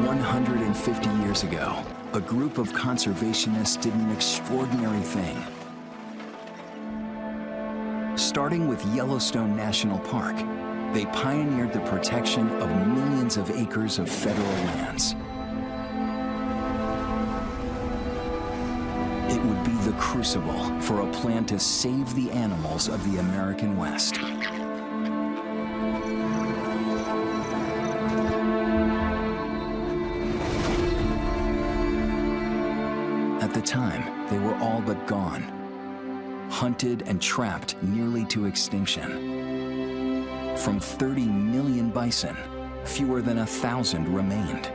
150 years ago, a group of conservationists did an extraordinary thing. Starting with Yellowstone National Park, they pioneered the protection of millions of acres of federal lands. It would be the crucible for a plan to save the animals of the American West. At the time, they were all but gone, hunted and trapped nearly to extinction. From 30 million bison, fewer than 1,000 remained.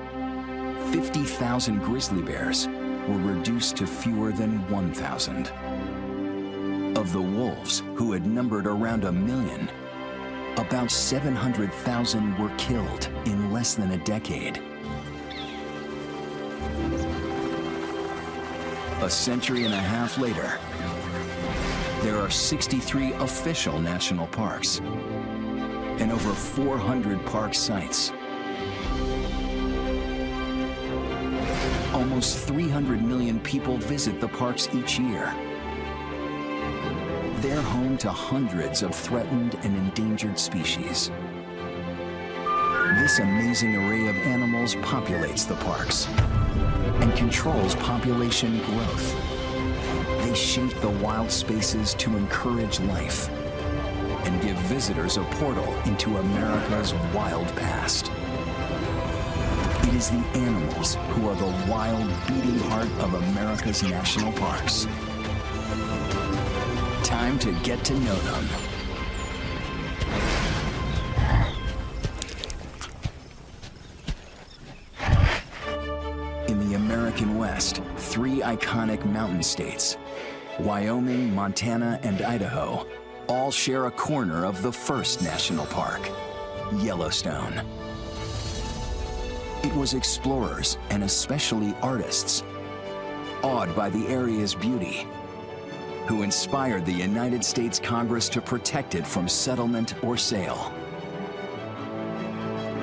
50,000 grizzly bears were reduced to fewer than 1,000. Of the wolves, who had numbered around 1 million, about 700,000 were killed in less than a decade. A century and a half later, there are 63 official national parks and over 400 park sites. Almost 300 million people visit the parks each year. They're home to hundreds of threatened and endangered species. This amazing array of animals populates the parks and controls population growth. They shape the wild spaces to encourage life and give visitors a portal into America's wild past. It is the animals who are the wild, beating heart of America's national parks. Time to get to know them. In the American West, 3 iconic mountain states, Wyoming, Montana, and Idaho, all share a corner of the first national park, Yellowstone. It was explorers, and especially artists, awed by the area's beauty, who inspired the United States Congress to protect it from settlement or sale.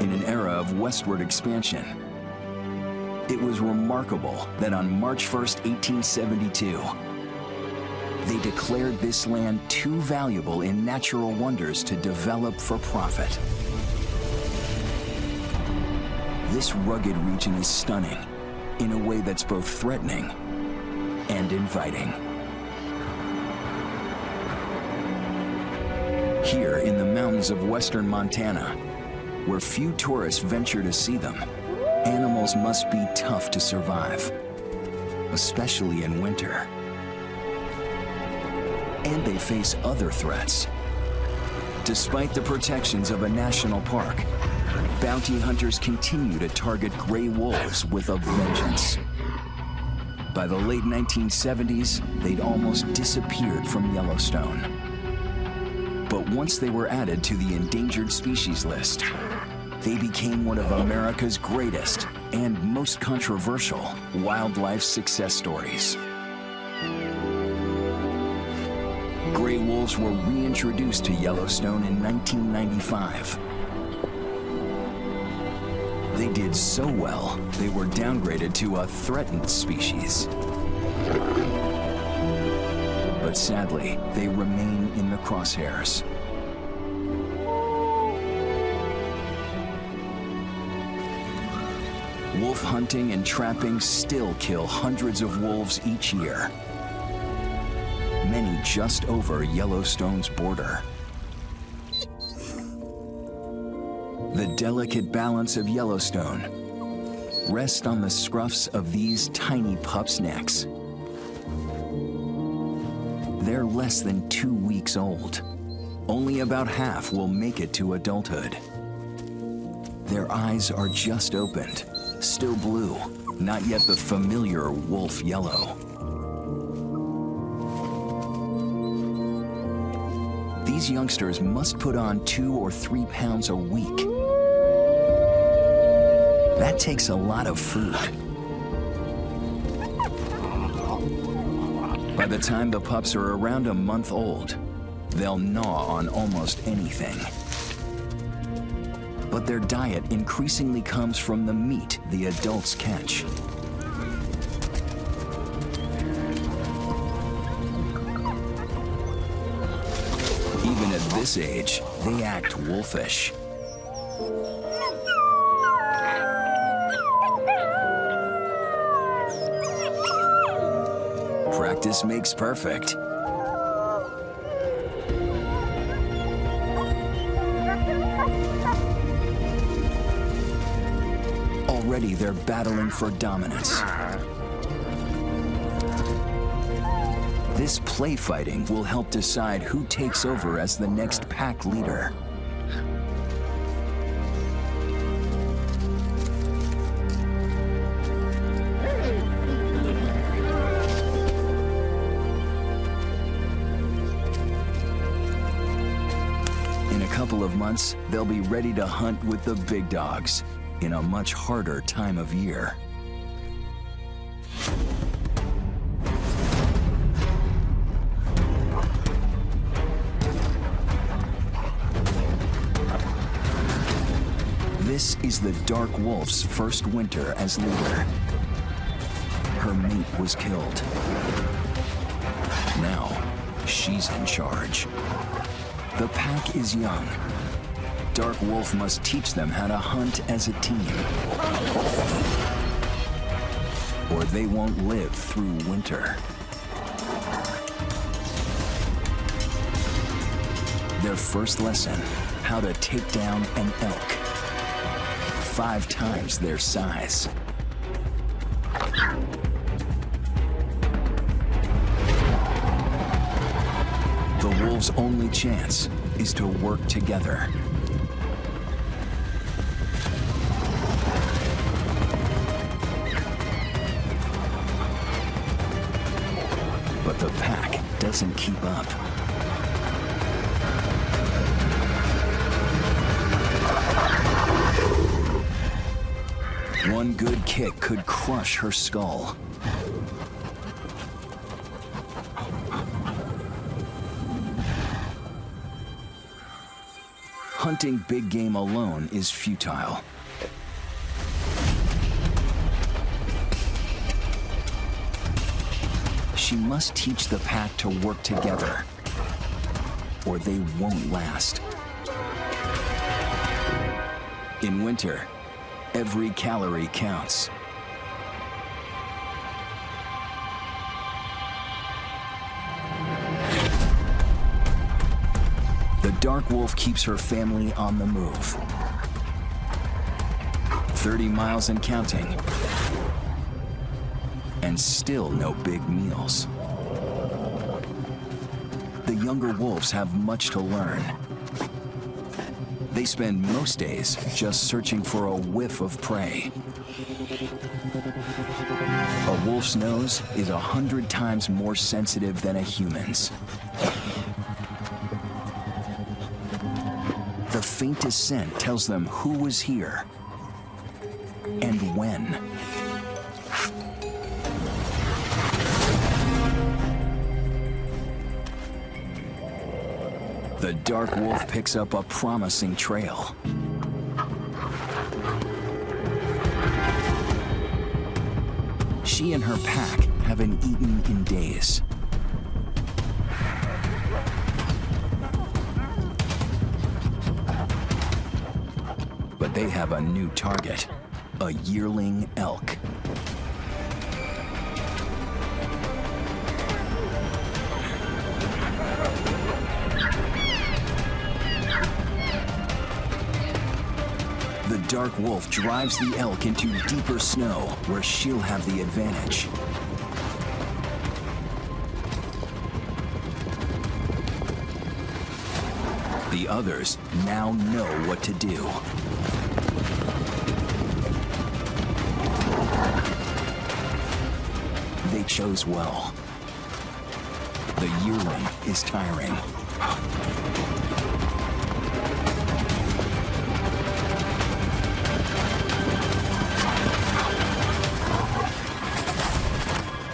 In an era of westward expansion, it was remarkable that on March 1st, 1872, they declared this land too valuable in natural wonders to develop for profit. This rugged region is stunning in a way that's both threatening and inviting. Here in the mountains of western Montana, where few tourists venture to see them, animals must be tough to survive, especially in winter. And they face other threats. Despite the protections of a national park, bounty hunters continue to target gray wolves with a vengeance. By the late 1970s, they'd almost disappeared from Yellowstone. But once they were added to the endangered species list, they became one of America's greatest and most controversial wildlife success stories. Gray wolves were reintroduced to Yellowstone in 1995. They did so well, they were downgraded to a threatened species. But sadly, they remain in the crosshairs. Wolf hunting and trapping still kill hundreds of wolves each year, many just over Yellowstone's border. The delicate balance of Yellowstone rests on the scruffs of these tiny pups' necks. They're less than 2 weeks old. Only about half will make it to adulthood. Their eyes are just opened, still blue, not yet the familiar wolf yellow. These youngsters must put on 2 or 3 pounds a week. That takes a lot of food. By the time the pups are around a month old, they'll gnaw on almost anything. but their diet increasingly comes from the meat the adults catch. Even at this age, they act wolfish. Practice makes perfect. Already they're battling for dominance. This play fighting will help decide who takes over as the next pack leader. In a couple of months, they'll be ready to hunt with the big dogs in a much harder time of year. This is the dark wolf's first winter as leader. Her mate was killed. Now, she's in charge. The pack is young. Dark Wolf must teach them how to hunt as a team, or they won't live through winter. Their first lesson, how to take down an elk, 5 times their size. The wolves' only chance is to work together. But the pack doesn't keep up. One good kick could crush her skull. Hunting big game alone is futile. She must teach the pack to work together, or they won't last. In winter, every calorie counts. The dark wolf keeps her family on the move. 30 miles and counting, and still no big meals. The younger wolves have much to learn. They spend most days just searching for a whiff of prey. A wolf's nose is 100 times more sensitive than a human's. The faintest scent tells them who was here and when. The dark wolf picks up a promising trail. She and her pack haven't eaten in days. But they have a new target, a yearling elk. The dark wolf drives the elk into deeper snow where she'll have the advantage. The others now know what to do. They chose well. The yearling is tiring.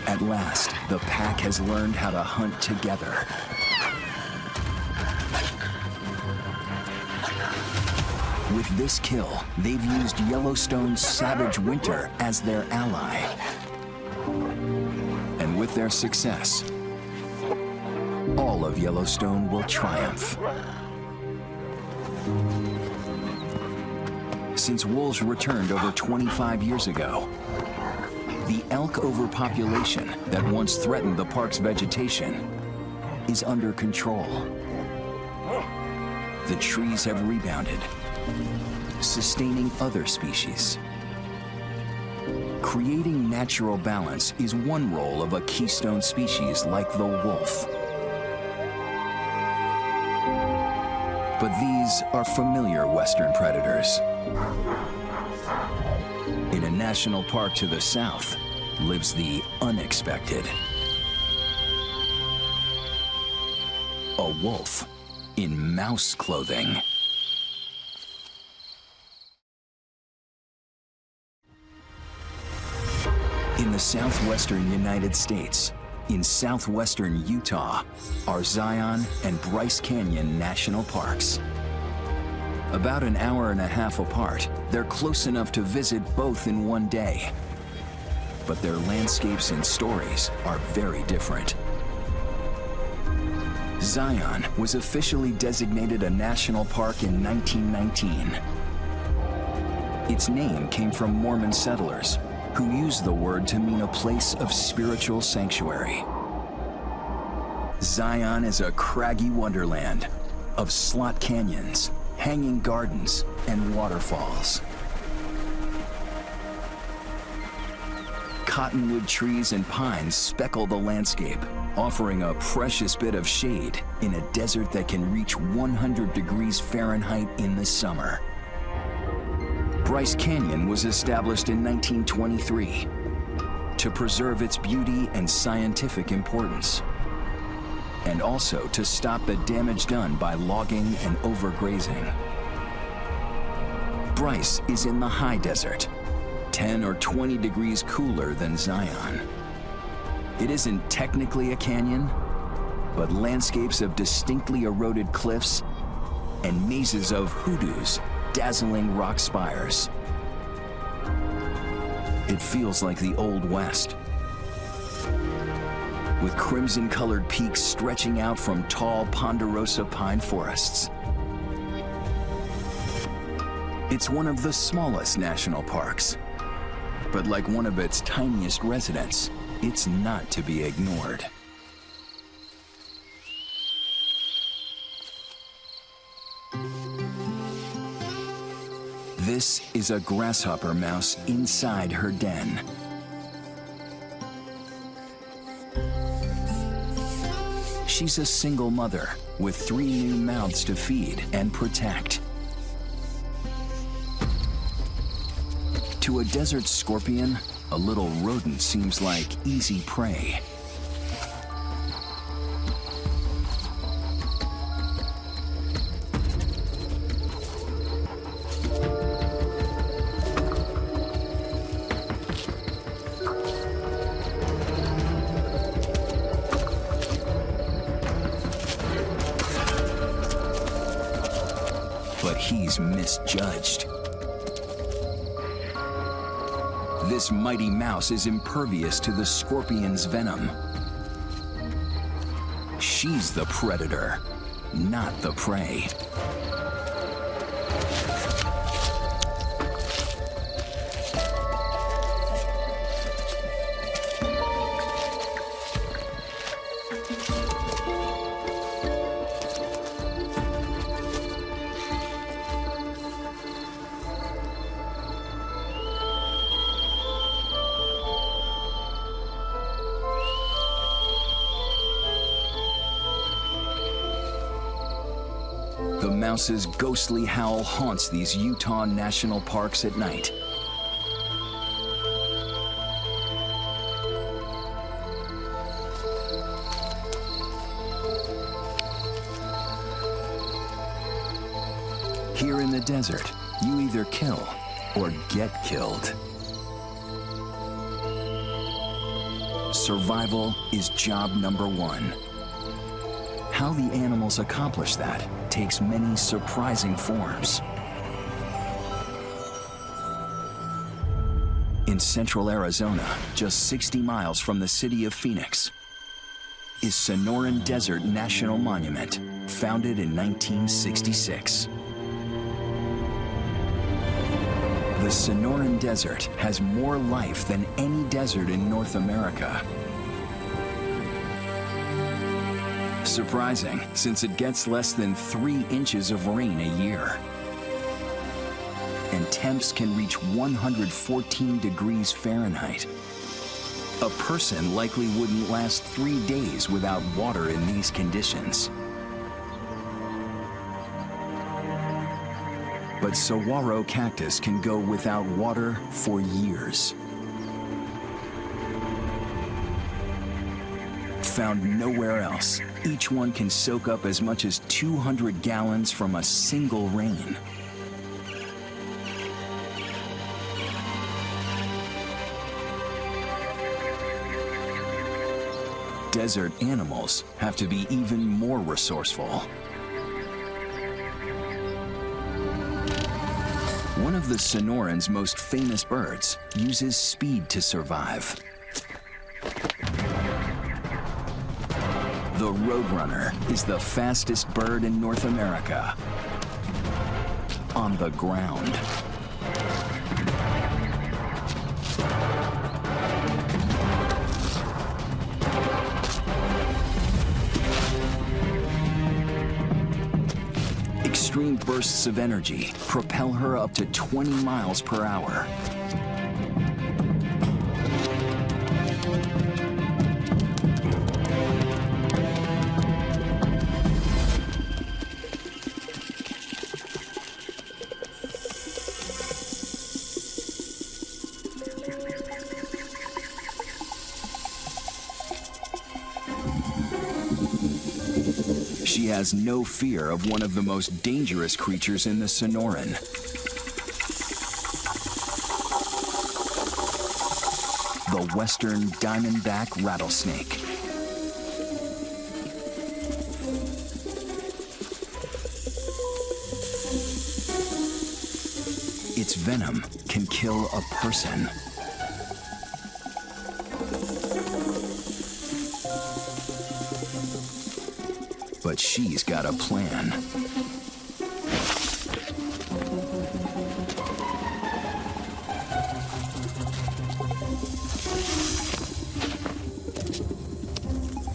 At last, the pack has learned how to hunt together. With this kill, they've used Yellowstone's savage winter as their ally. And with their success, all of Yellowstone will triumph. Since wolves returned over 25 years ago, the elk overpopulation that once threatened the park's vegetation is under control. The trees have rebounded, sustaining other species. Creating natural balance is one role of a keystone species like the wolf. But these are familiar Western predators. In a national park to the south lives the unexpected. A wolf in mouse clothing. In the southwestern United States, in southwestern Utah, are Zion and Bryce Canyon National Parks. About an hour and a half apart, they're close enough to visit both in one day. But their landscapes and stories are very different. Zion was officially designated a national park in 1919. Its name came from Mormon settlers who used the word to mean a place of spiritual sanctuary. Zion is a craggy wonderland of slot canyons, hanging gardens, and waterfalls. Cottonwood trees and pines speckle the landscape, offering a precious bit of shade in a desert that can reach 100 degrees Fahrenheit in the summer. Bryce Canyon was established in 1923 to preserve its beauty and scientific importance, and also to stop the damage done by logging and overgrazing. Bryce is in the high desert, 10 or 20 degrees cooler than Zion. It isn't technically a canyon, but landscapes of distinctly eroded cliffs and mazes of hoodoos dazzling rock spires. It feels like the Old West, with crimson-colored peaks stretching out from tall ponderosa pine forests. It's one of the smallest national parks, but like one of its tiniest residents, it's not to be ignored. This is a grasshopper mouse inside her den. She's a single mother with 3 new mouths to feed and protect. To a desert scorpion, a little rodent seems like easy prey. But he's misjudged. This mighty mouse is impervious to the scorpion's venom. She's the predator, not the prey. The mouse's ghostly howl haunts these Utah national parks at night. Here in the desert, you either kill or get killed. Survival is job number 1. How the animals accomplish that takes many surprising forms. In central Arizona, just 60 miles from the city of Phoenix, is Sonoran Desert National Monument, founded in 1966. The Sonoran Desert has more life than any desert in North America. Surprising, since it gets less than 3 inches of rain a year. And temps can reach 114 degrees Fahrenheit. A person likely wouldn't last 3 days without water in these conditions. But saguaro cactus can go without water for years. Found nowhere else, each one can soak up as much as 200 gallons from a single rain. Desert animals have to be even more resourceful. One of the Sonoran's most famous birds uses speed to survive. The roadrunner is the fastest bird in North America on the ground. Extreme bursts of energy propel her up to 20 miles per hour. She has no fear of one of the most dangerous creatures in the Sonoran. The western diamondback rattlesnake. Its venom can kill a person. But she's got a plan.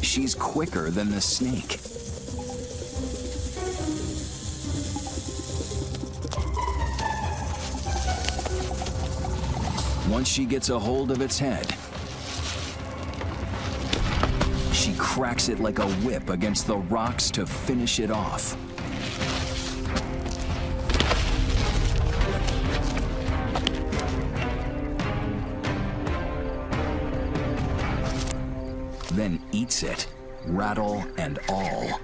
She's quicker than the snake. Once she gets a hold of its head, she cracks it like a whip against the rocks to finish it off. Then eats it, rattle and all.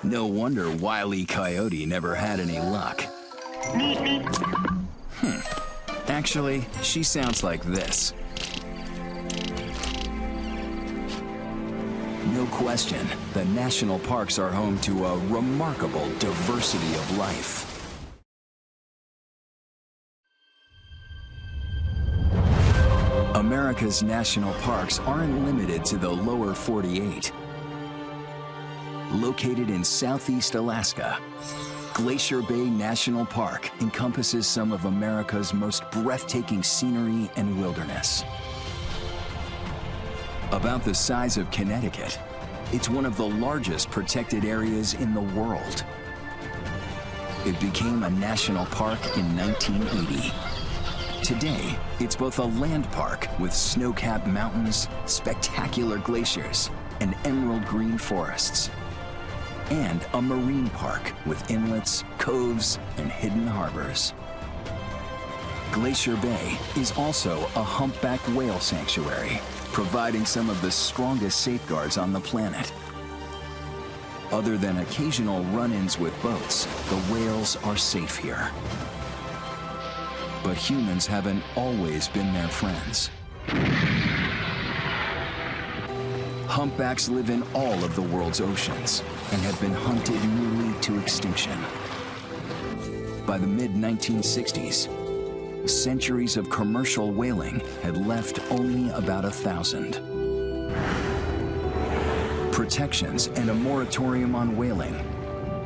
No wonder Wile E. Coyote never had any luck. Actually, she sounds like this. No question, the national parks are home to a remarkable diversity of life. America's national parks aren't limited to the lower 48. Located in southeast Alaska, Glacier Bay National Park encompasses some of America's most breathtaking scenery and wilderness. About the size of Connecticut, it's one of the largest protected areas in the world. It became a national park in 1980. Today, it's both a land park with snow-capped mountains, spectacular glaciers, and emerald green forests, and a marine park with inlets, coves, and hidden harbors. Glacier Bay is also a humpback whale sanctuary, providing some of the strongest safeguards on the planet. Other than occasional run-ins with boats, the whales are safe here. But humans haven't always been their friends. Humpbacks live in all of the world's oceans and have been hunted nearly to extinction. By the mid-1960s, centuries of commercial whaling had left only about 1,000. Protections and a moratorium on whaling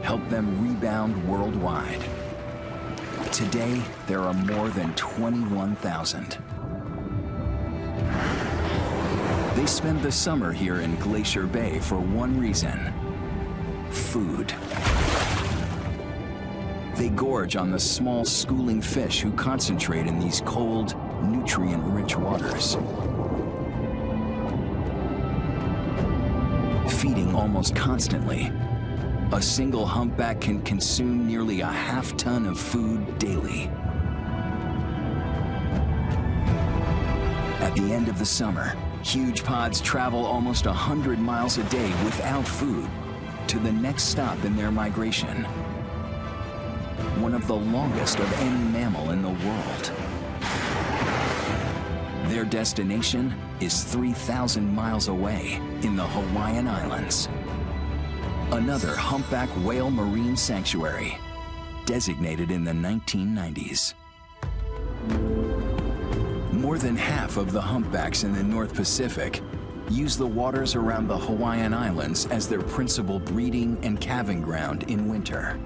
helped them rebound worldwide. Today, there are more than 21,000. They spend the summer here in Glacier Bay for one reason: food. They gorge on the small schooling fish who concentrate in these cold, nutrient-rich waters. Feeding almost constantly, a single humpback can consume nearly a half-ton of food daily. At the end of the summer, huge pods travel almost 100 miles a day without food to the next stop in their migration. One of the longest of any mammal in the world. Their destination is 3,000 miles away in the Hawaiian Islands. Another humpback whale marine sanctuary, designated in the 1990s. More than half of the humpbacks in the North Pacific use the waters around the Hawaiian Islands as their principal breeding and calving ground in winter.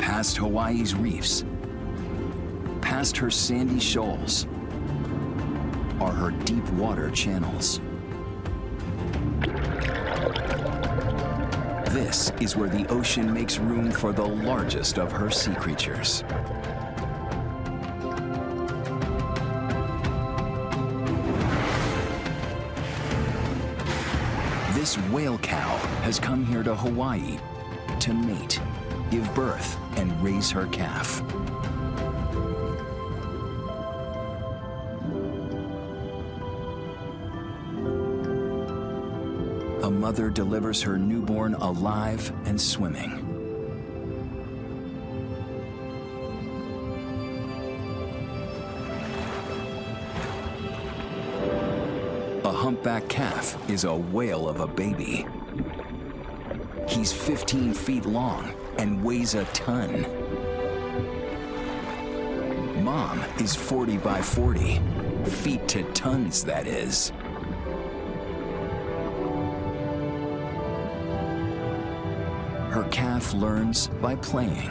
Past Hawaii's reefs, past her sandy shoals, are her deep water channels. This is where the ocean makes room for the largest of her sea creatures. This whale cow has come here to Hawaii to mate, give birth, and raise her calf. A mother delivers her newborn alive and swimming. A humpback calf is a whale of a baby. He's 15 feet long and weighs a ton. Mom is 40 by 40, feet to tons, that is. Her calf learns by playing.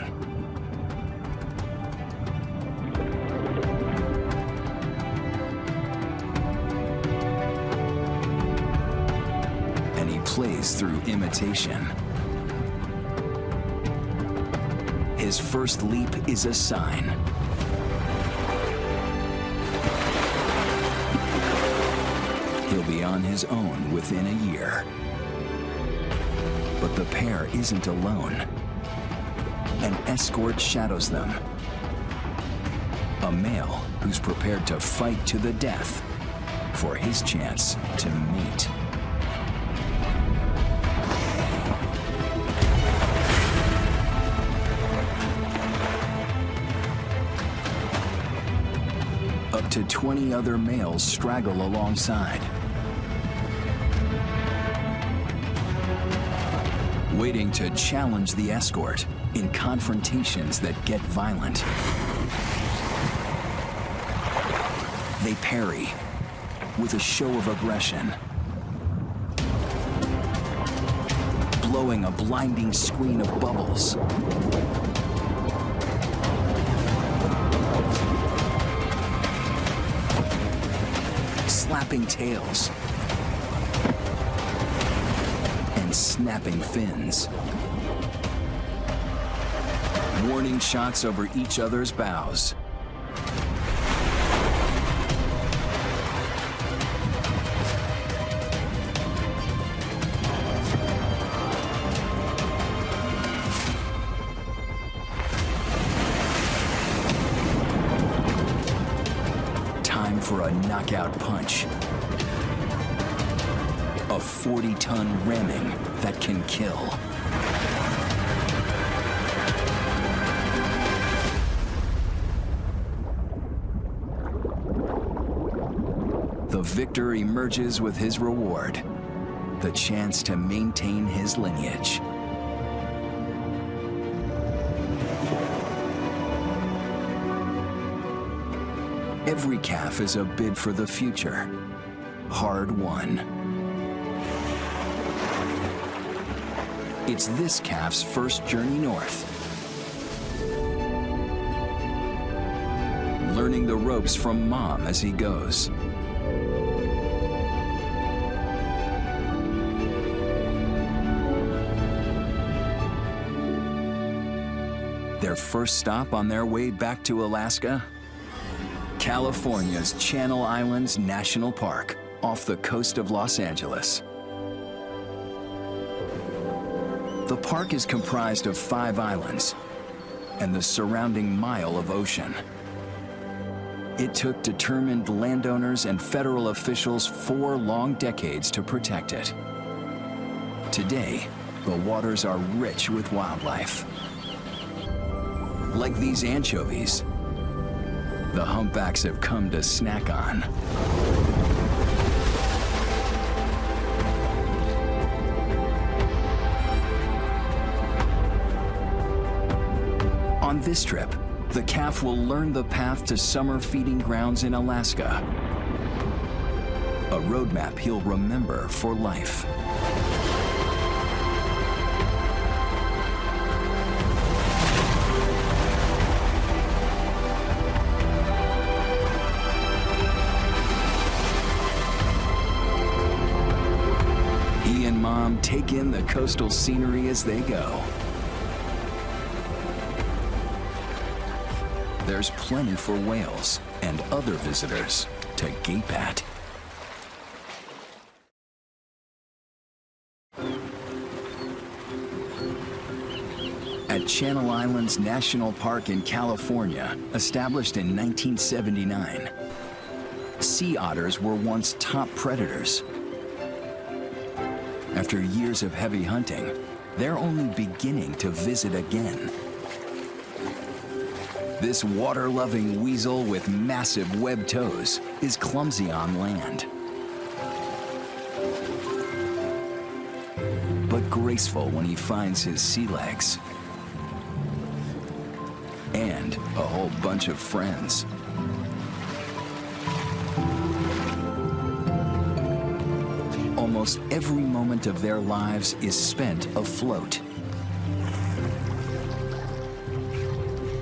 And he plays through imitation. His first leap is a sign. He'll be on his own within a year. But the pair isn't alone. An escort shadows them. A male who's prepared to fight to the death for his chance to mate. Up to 20 other males straggle alongside, waiting to challenge the escort in confrontations that get violent. They parry with a show of aggression, blowing a blinding screen of bubbles. Slapping tails and snapping fins. Warning shots over each other's bows. Time for a knockout punch. A 40-ton ramming that can kill. the victor emerges with his reward, the chance to maintain his lineage. Every calf is a bid for the future, hard won. It's this calf's first journey north, learning the ropes from mom as he goes. Their first stop on their way back to Alaska? California's Channel Islands National Park, off the coast of Los Angeles. The park is comprised of 5 islands and the surrounding mile of ocean. It took determined landowners and federal officials 4 long decades to protect it. Today, the waters are rich with wildlife. Like these anchovies, the humpbacks have come to snack on. On this trip, the calf will learn the path to summer feeding grounds in Alaska, a roadmap he'll remember for life. He and Mom take in the coastal scenery as they go. There's plenty for whales and other visitors to gape at. At Channel Islands National Park in California, established in 1979, sea otters were once top predators. After years of heavy hunting, they're only beginning to visit again. This water-loving weasel with massive webbed toes is clumsy on land, but graceful when he finds his sea legs. And a whole bunch of friends. Almost every moment of their lives is spent afloat.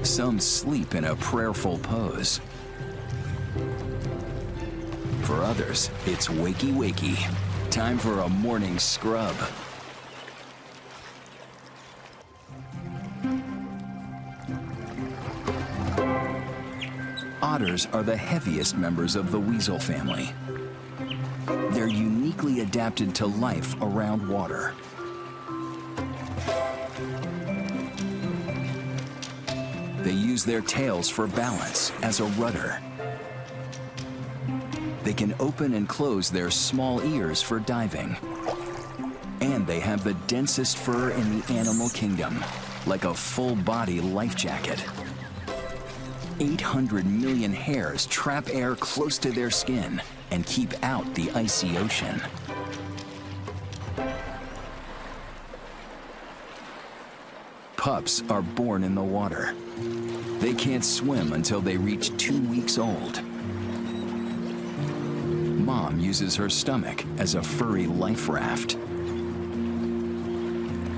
Some sleep in a prayerful pose. For others, it's wakey wakey. Time for a morning scrub. Otters are the heaviest members of the weasel family. They're uniquely adapted to life around water. They use their tails for balance as a rudder. They can open and close their small ears for diving. And they have the densest fur in the animal kingdom, like a full-body life jacket. 800 million hairs trap air close to their skin and keep out the icy ocean. Pups are born in the water. They can't swim until they reach 2 weeks old. Mom uses her stomach as a furry life raft.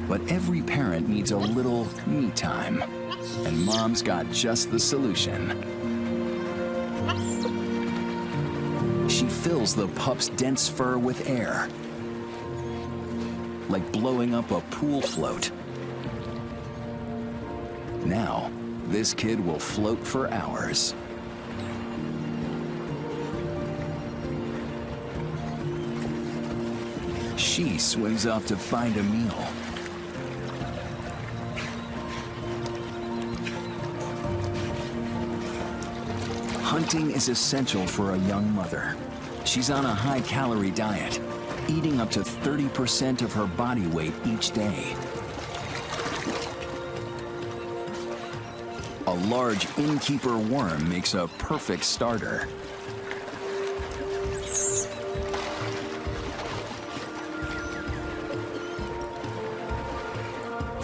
But every parent needs a little me time, and Mom's got just the solution. She fills the pup's dense fur with air, like blowing up a pool float. Now, this kid will float for hours. She swims off to find a meal. Hunting is essential for a young mother. She's on a high-calorie diet, eating up to 30% of her body weight each day. A large innkeeper worm makes a perfect starter.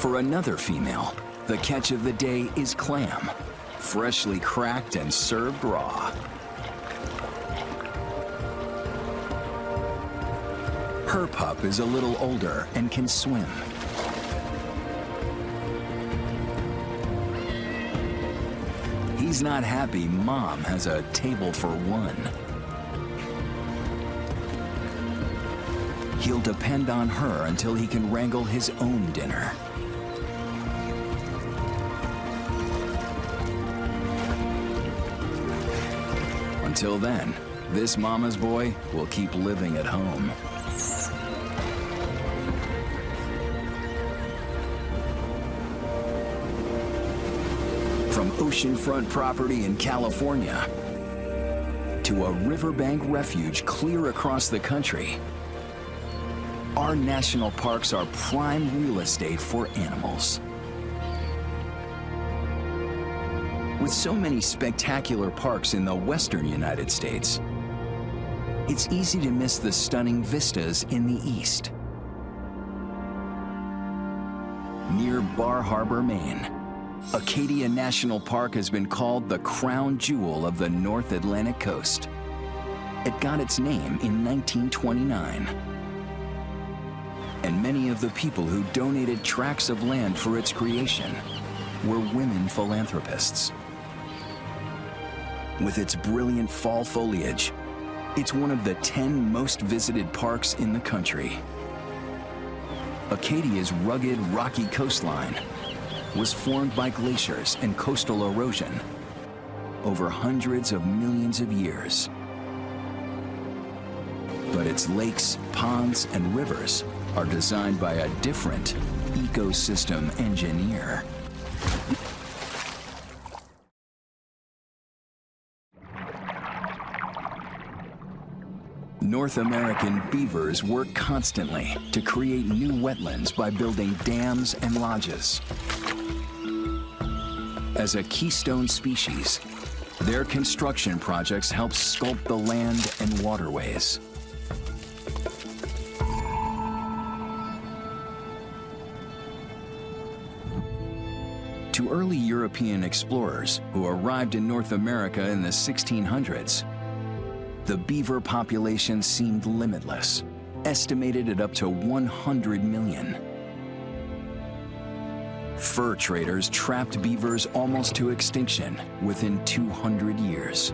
For another female, the catch of the day is clam, freshly cracked and served raw. Her pup is a little older and can swim. He's not happy Mom has a table for one. He'll depend on her until he can wrangle his own dinner. Until then, this mama's boy will keep living at home. From oceanfront property in California to a riverbank refuge clear across the country, our national parks are prime real estate for animals. With so many spectacular parks in the western United States, it's easy to miss the stunning vistas in the east. Near Bar Harbor, Maine, Acadia National Park has been called the crown jewel of the North Atlantic coast. It got its name in 1929. And many of the people who donated tracts of land for its creation were women philanthropists. With its brilliant fall foliage, it's one of the 10 most visited parks in the country. Acadia's rugged, rocky coastline was formed by glaciers and coastal erosion over hundreds of millions of years. But its lakes, ponds, and rivers are designed by a different ecosystem engineer. North American beavers work constantly to create new wetlands by building dams and lodges. As a keystone species, their construction projects help sculpt the land and waterways. To early European explorers who arrived in North America in the 1600s, the beaver population seemed limitless, estimated at up to 100 million. Fur traders trapped beavers almost to extinction within 200 years.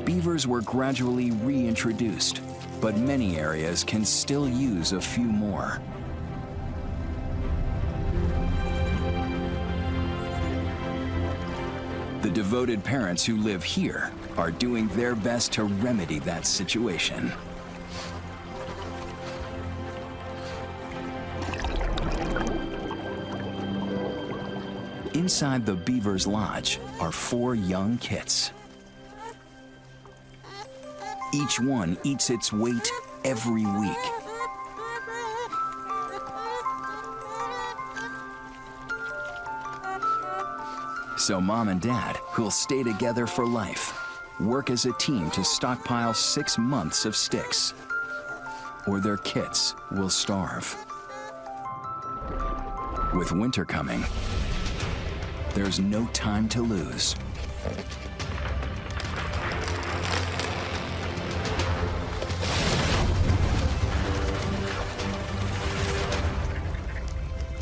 Beavers were gradually reintroduced, but many areas can still use a few more. The devoted parents who live here are doing their best to remedy that situation. Inside the beaver's lodge are 4 young kits. Each one eats its weight every week. So Mom and Dad, who'll stay together for life, work as a team to stockpile 6 months of sticks, or their kits will starve. With winter coming, there's no time to lose.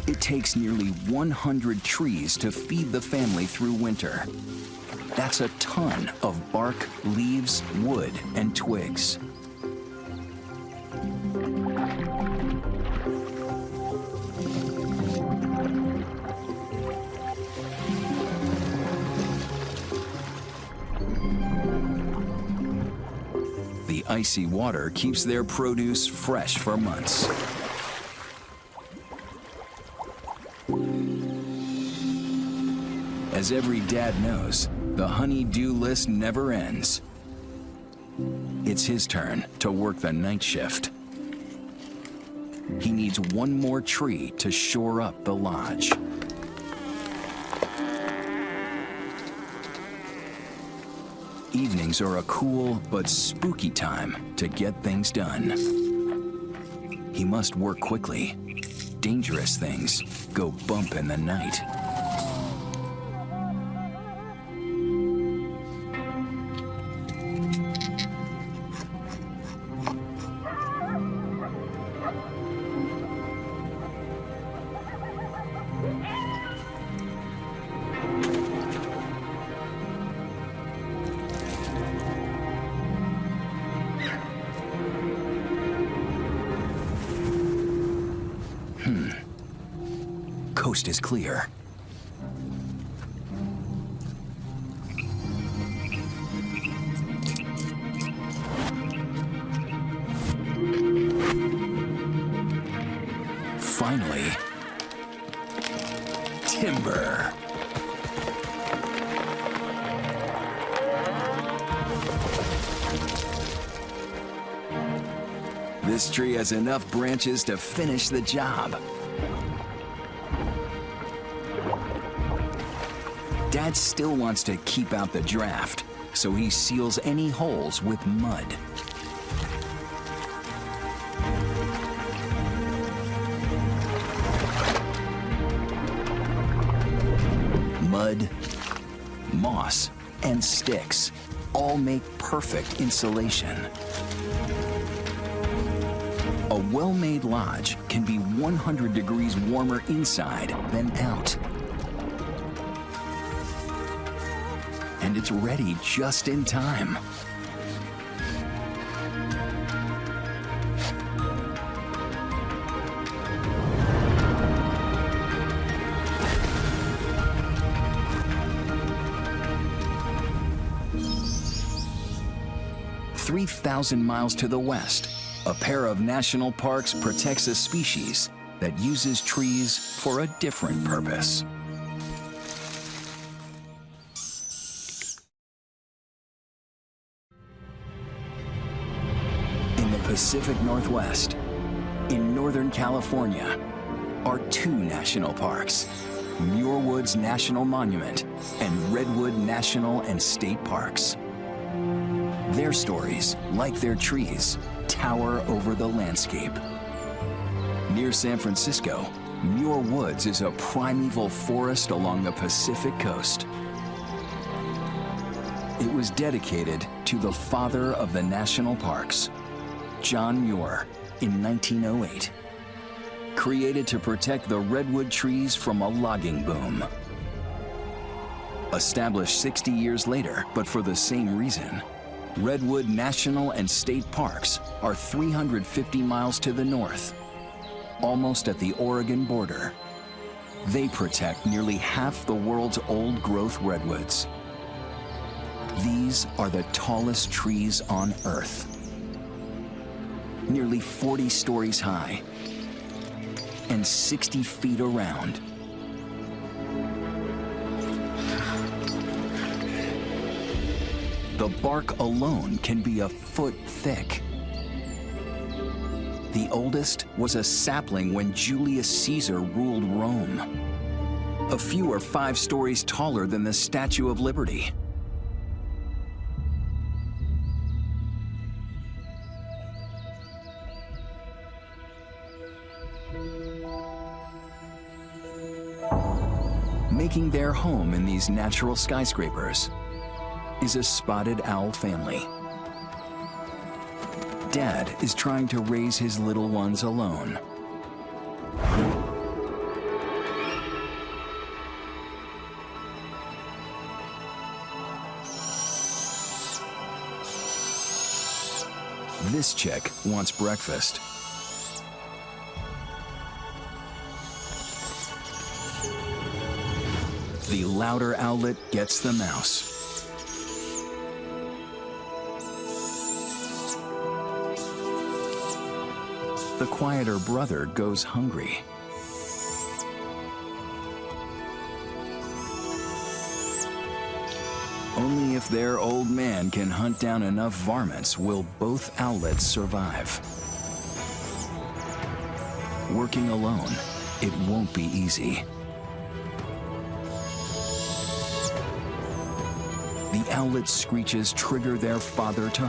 It takes nearly 100 trees to feed the family through winter. That's a ton of bark, leaves, wood, and twigs. The icy water keeps their produce fresh for months. As every dad knows, the honey-do list never ends. It's his turn to work the night shift. He needs one more tree to shore up the lodge. Evenings are a cool but spooky time to get things done. He must work quickly dangerous things go bump in the night. Coast is clear. Finally, timber. This tree has enough branches to finish the job. Dad still wants to keep out the draft, so he seals any holes with mud. Mud, moss, and sticks all make perfect insulation. A well-made lodge can be 100 degrees warmer inside than out. And it's ready just in time. "3,000 miles to the west, a pair of national parks protects a species that uses trees for a different purpose." Pacific Northwest, in Northern California, are two national parks, Muir Woods National Monument and Redwood National and State Parks. Their stories, like their trees, tower over the landscape. Near San Francisco, Muir Woods is a primeval forest along the Pacific coast. It was dedicated to the father of the national parks, John Muir, in 1908, created to protect the redwood trees from a logging boom. Established 60 years later, but for the same reason, Redwood National and State Parks are 350 miles to the north, almost at the Oregon border. They protect nearly half the world's old-growth redwoods. These are the tallest trees on Earth, nearly 40 stories high and 60 feet around. The bark alone can be a foot thick. The oldest was a sapling when Julius Caesar ruled Rome. A few are 5 stories taller than the Statue of Liberty. Making their home in these natural skyscrapers is a spotted owl family. Dad is trying to raise his little ones alone. This chick wants breakfast. The louder owlet gets the mouse. The quieter brother goes hungry. Only if their old man can hunt down enough varmints will both owlets survive. Working alone, it won't be easy. The owlet's screeches trigger their father to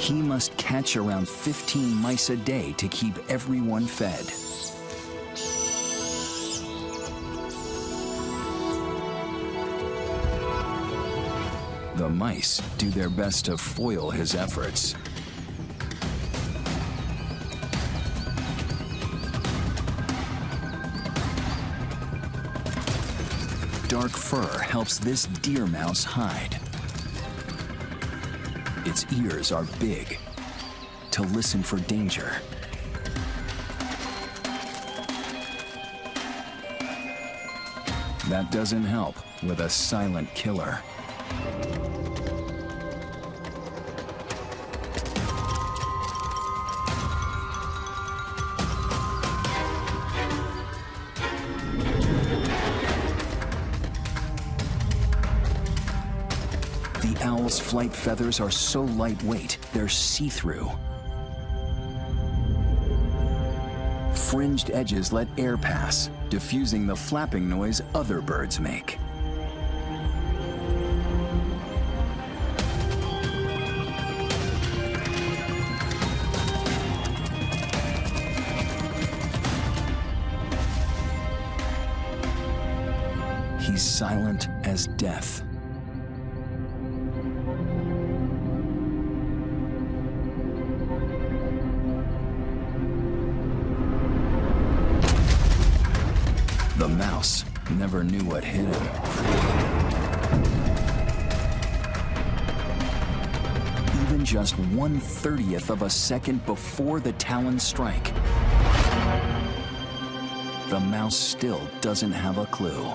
He must catch around 15 mice a day to keep everyone fed. The mice do their best to foil his efforts. Dark fur helps this deer mouse hide. Its ears are big, to listen for danger. That doesn't help with a silent killer. The owl's flight feathers are so lightweight, they're see-through. Fringed edges let air pass, diffusing the flapping noise other birds make. He's silent as death. The mouse never knew what hit him. Even just 1/30th of a second before the talons strike, the mouse still doesn't have a clue.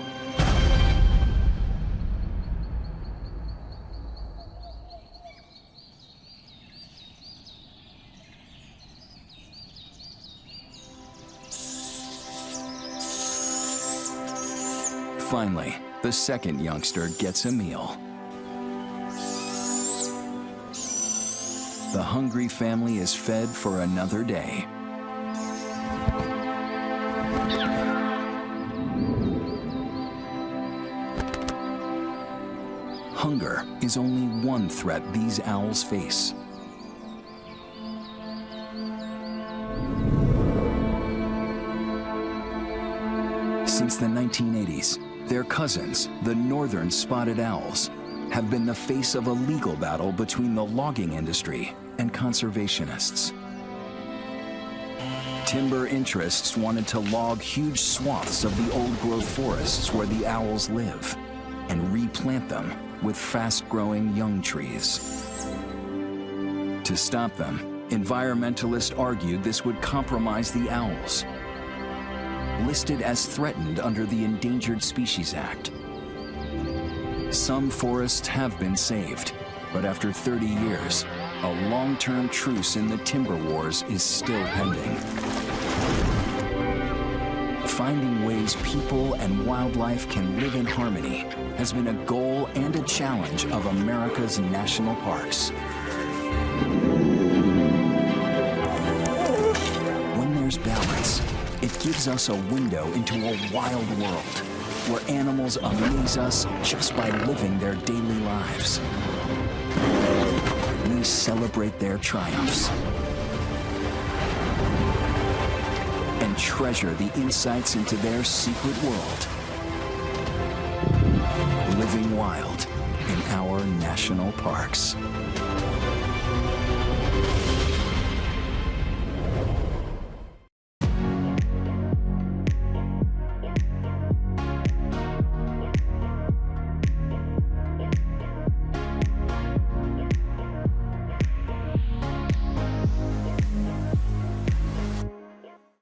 Finally, the second youngster gets a meal. The hungry family is fed for another day. Hunger is only one threat these owls face. Since the 1980s, their cousins, the northern spotted owls, have been the face of a legal battle between the logging industry and conservationists. Timber interests wanted to log huge swaths of the old-growth forests where the owls live and replant them with fast-growing young trees. To stop them, environmentalists argued this would compromise the owls, listed as threatened under the Endangered Species Act. Some forests have been saved, but after 30 years, a long-term truce in the timber wars is still pending. Finding ways people and wildlife can live in harmony has been a goal and a challenge of America's national parks. When there's balance, it gives us a window into a wild world where animals amaze us just by living their daily lives. We celebrate their triumphs and treasure the insights into their secret world. Living wild in our national parks.